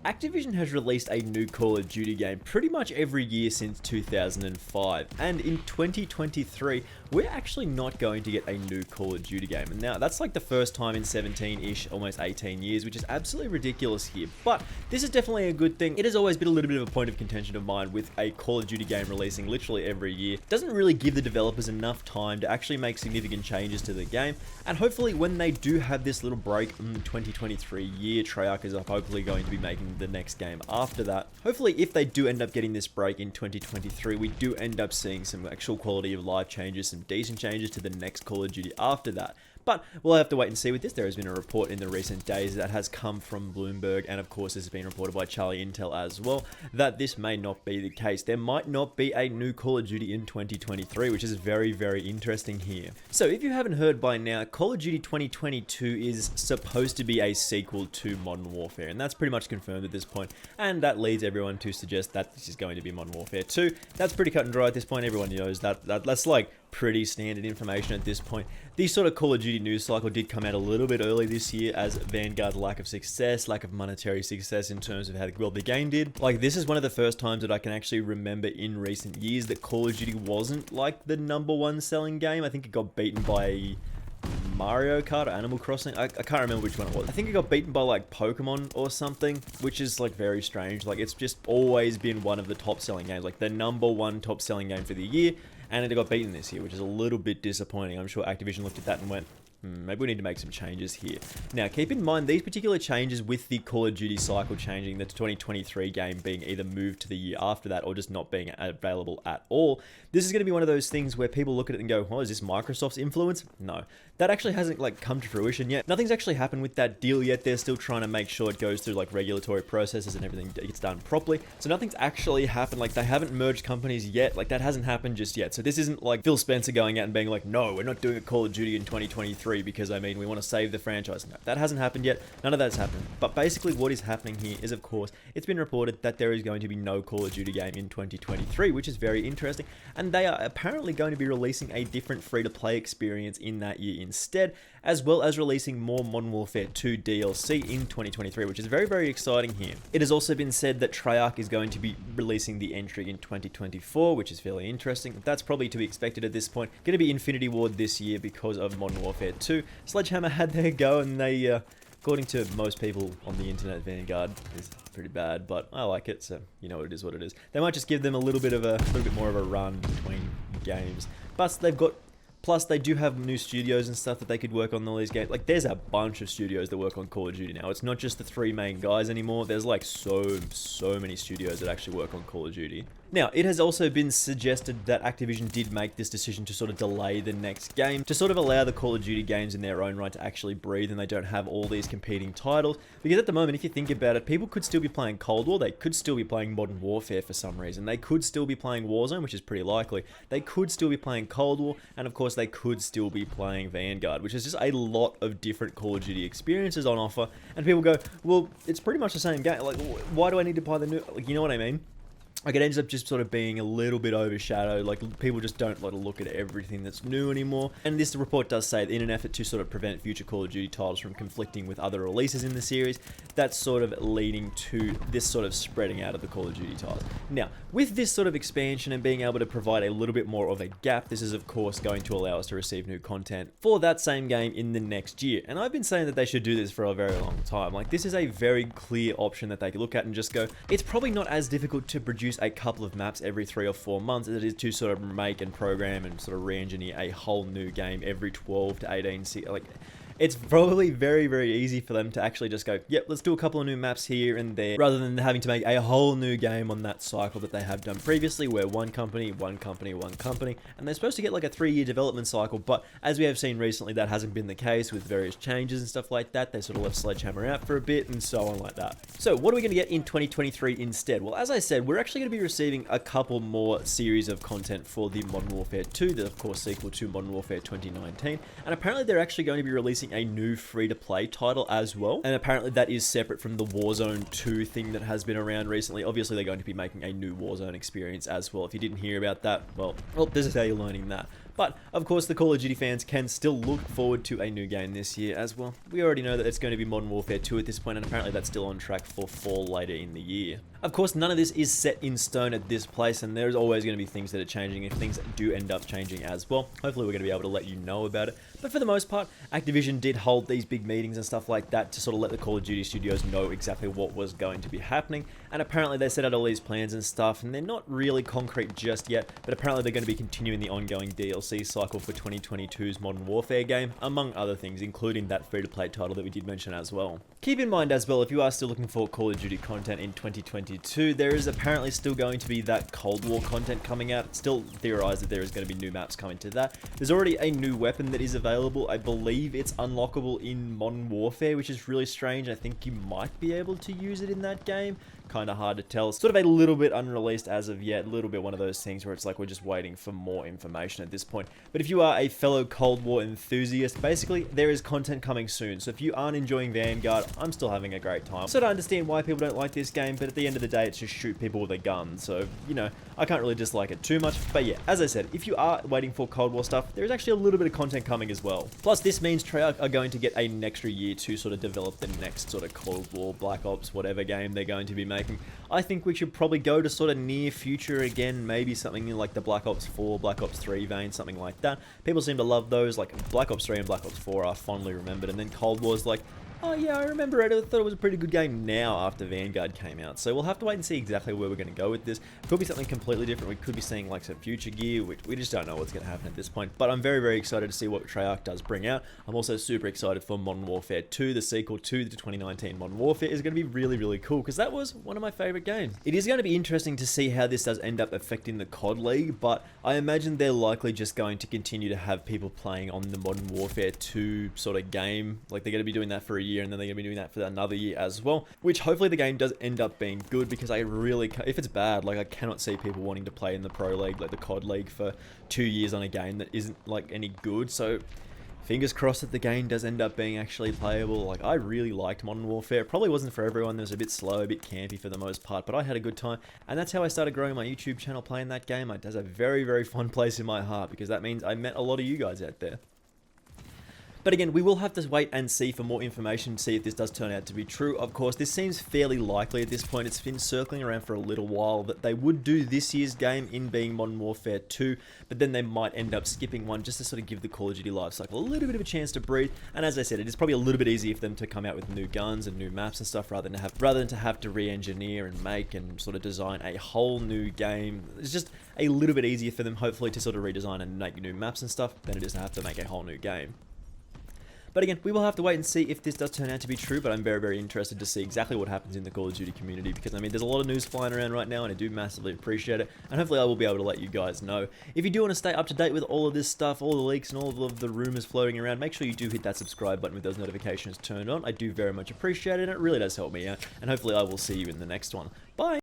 Activision has released a new Call of Duty game pretty much every year since 2005, and in 2023, we're actually not going to get a new Call of Duty game. And now, that's like the first time in 17-ish, almost 18 years, which is absolutely ridiculous here. But this is definitely a good thing. It has always been a little bit of a point of contention of mine with a Call of Duty game releasing literally every year. It doesn't really give the developers enough time to actually make significant changes to the game, and hopefully when they do have this little break in the 2023 year, Treyarch is hopefully going to be making the next game after that. Hopefully, if they do end up getting this break in 2023, we do end up seeing some actual quality of life changes, some decent changes to the next Call of Duty after that. But we'll have to wait and see with this. There has been a report in the recent days that has come from Bloomberg, and of course this has been reported by Charlie Intel as well, that this may not be the case. There might not be a new Call of Duty in 2023, which is very, very interesting here. So if you haven't heard by now, Call of Duty 2022 is supposed to be a sequel to Modern Warfare, and that's pretty much confirmed at this point, and that leads everyone to suggest that this is going to be Modern Warfare 2. That's pretty cut and dry at this point. Everyone knows that's like pretty standard information at this point. The sort of Call of Duty news cycle did come out a little bit early this year as Vanguard's lack of success, lack of monetary success in terms of how well the game did. Like, this is one of the first times that I can actually remember in recent years that Call of Duty wasn't like the #1 selling game. I think it got beaten by Mario Kart or Animal Crossing. I can't remember which one it was. I think it got beaten by like Pokemon or something, which is like very strange. Like, it's just always been one of the top selling games, like the #1 top selling game for the year, and it got beaten this year, which is a little bit disappointing. I'm sure Activision looked at that and went, maybe we need to make some changes here. Now, keep in mind, these particular changes with the Call of Duty cycle changing, the 2023 game being either moved to the year after that or just not being available at all, this is going to be one of those things where people look at it and go, oh, is this Microsoft's influence? No. That actually hasn't like come to fruition yet. Nothing's actually happened with that deal yet. They're still trying to make sure it goes through like regulatory processes and everything gets done properly. So nothing's actually happened. Like, they haven't merged companies yet. Like, that hasn't happened just yet. So this isn't like Phil Spencer going out and being like, no, we're not doing a Call of Duty in 2023 because, I mean, we want to save the franchise. No, that hasn't happened yet. None of that's happened. But basically what is happening here is, of course, it's been reported that there is going to be no Call of Duty game in 2023, which is very interesting. And they are apparently going to be releasing a different free-to-play experience in that year instead, as well as releasing more Modern Warfare 2 DLC in 2023, which is very, very exciting here. It has also been said that Treyarch is going to be releasing the entry in 2024, which is fairly interesting. That's probably to be expected at this point. Going to be Infinity Ward this year because of Modern Warfare 2. Sledgehammer had their go, and they, according to most people on the internet, Vanguard is pretty bad, but I like it, so you know, it is what it is. They might just give them a little bit more of a run between games. Plus, they do have new studios and stuff that they could work on all these games. Like, there's a bunch of studios that work on Call of Duty now. It's not just the 3 main guys anymore. There's like so many studios that actually work on Call of Duty. Now, it has also been suggested that Activision did make this decision to sort of delay the next game, to sort of allow the Call of Duty games in their own right to actually breathe, and they don't have all these competing titles. Because at the moment, if you think about it, people could still be playing Cold War, they could still be playing Modern Warfare for some reason, they could still be playing Warzone, which is pretty likely, they could still be playing Cold War, and of course they could still be playing Vanguard, which is just a lot of different Call of Duty experiences on offer, and people go, well, it's pretty much the same game, like, why do I need to buy the new, like, you know what I mean? Like, it ends up just sort of being a little bit overshadowed. Like, people just don't want to look at everything that's new anymore. And this report does say that in an effort to sort of prevent future Call of Duty titles from conflicting with other releases in the series, that's sort of leading to this sort of spreading out of the Call of Duty titles. Now, with this sort of expansion and being able to provide a little bit more of a gap, this is of course going to allow us to receive new content for that same game in the next year. And I've been saying that they should do this for a very long time. Like, this is a very clear option that they can look at and just go, it's probably not as difficult to produce a couple of maps every 3 or 4 months as it is to sort of make and program and sort of re-engineer a whole new game every 12 to 18. Like, it's probably very, very easy for them to actually just go, yep, let's do a couple of new maps here and there, rather than having to make a whole new game on that cycle that they have done previously, where one company, and they're supposed to get like a 3-year development cycle, but as we have seen recently, that hasn't been the case with various changes and stuff like that. They sort of left Sledgehammer out for a bit and so on like that. So what are we going to get in 2023 instead? Well, as I said, we're actually going to be receiving a couple more series of content for the Modern Warfare 2, the, of course, sequel to Modern Warfare 2019, and apparently they're actually going to be releasing a new free-to-play title as well, and apparently that is separate from the Warzone 2 thing that has been around recently. Obviously, they're going to be making a new Warzone experience as well. If you didn't hear about that, well, this is how you're learning that. But, of course, the Call of Duty fans can still look forward to a new game this year as well. We already know that it's going to be Modern Warfare 2 at this point, and apparently that's still on track for fall later in the year. Of course, none of this is set in stone at this place, and there's always going to be things that are changing if things do end up changing as well. Hopefully we're going to be able to let you know about it. But for the most part, Activision did hold these big meetings and stuff like that to sort of let the Call of Duty studios know exactly what was going to be happening. And apparently they set out all these plans and stuff, and they're not really concrete just yet, but apparently they're going to be continuing the ongoing DLC cycle for 2022's Modern Warfare game, among other things, including that free-to-play title that we did mention as well. Keep in mind as well, if you are still looking for Call of Duty content in 2022, there is apparently still going to be that Cold War content coming out. It's still theorized that there is going to be new maps coming to that. There's already a new weapon that is available. I believe it's unlockable in Modern Warfare, which is really strange. I think you might be able to use it in that game. Kind of hard to tell. Sort of a little bit unreleased as of yet, a little bit one of those things where it's like we're just waiting for more information at this point. But if you are a fellow Cold War enthusiast, basically there is content coming soon. So if you aren't enjoying Vanguard, I'm still having a great time. So I understand why people don't like this game, but at the end of the day, it's just shoot people with a gun. So, you know, I can't really dislike it too much. But yeah, as I said, if you are waiting for Cold War stuff, there is actually a little bit of content coming as well. Plus, this means Treyarch are going to get an extra year to sort of develop the next sort of Cold War, Black Ops, whatever game they're going to be making. I think we should probably go to sort of near future again, maybe something like the Black Ops 4, Black Ops 3 vein, something like that. People seem to love those, like Black Ops 3 and Black Ops 4 are fondly remembered, and then Cold War's like, oh yeah, I remember it. I thought it was a pretty good game now after Vanguard came out. So we'll have to wait and see exactly where we're going to go with this. It could be something completely different. We could be seeing like some future gear, which we just don't know what's going to happen at this point. But I'm very, very excited to see what Treyarch does bring out. I'm also super excited for Modern Warfare 2, the sequel to the 2019 Modern Warfare is going to be really, really cool because that was one of my favorite games. It is going to be interesting to see how this does end up affecting the COD League, but I imagine they're likely just going to continue to have people playing on the Modern Warfare 2 sort of game. Like they're going to be doing that for a year and then they're going to be doing that for another year as well, which hopefully the game does end up being good because I really, if it's bad, like I cannot see people wanting to play in the Pro League, like the COD League for 2 years on a game that isn't like any good. So fingers crossed that the game does end up being actually playable. Like I really liked Modern Warfare. It probably wasn't for everyone. It was a bit slow, a bit campy for the most part, but I had a good time. And that's how I started growing my YouTube channel playing that game. It has a very, very fun place in my heart because that means I met a lot of you guys out there. But again, we will have to wait and see for more information to see if this does turn out to be true. Of course, this seems fairly likely at this point. It's been circling around for a little while that they would do this year's game in being Modern Warfare 2, but then they might end up skipping one just to sort of give the Call of Duty life cycle a little bit of a chance to breathe. And as I said, it is probably a little bit easier for them to come out with new guns and new maps and stuff rather than to have to re-engineer and make and sort of design a whole new game. It's just a little bit easier for them, hopefully, to sort of redesign and make new maps and stuff than it is to have to make a whole new game. But again, we will have to wait and see if this does turn out to be true, but I'm very, very interested to see exactly what happens in the Call of Duty community because, I mean, there's a lot of news flying around right now and I do massively appreciate it, and hopefully I will be able to let you guys know. If you do want to stay up to date with all of this stuff, all the leaks and all of the rumors floating around, make sure you do hit that subscribe button with those notifications turned on. I do very much appreciate it and it really does help me out, and hopefully I will see you in the next one. Bye!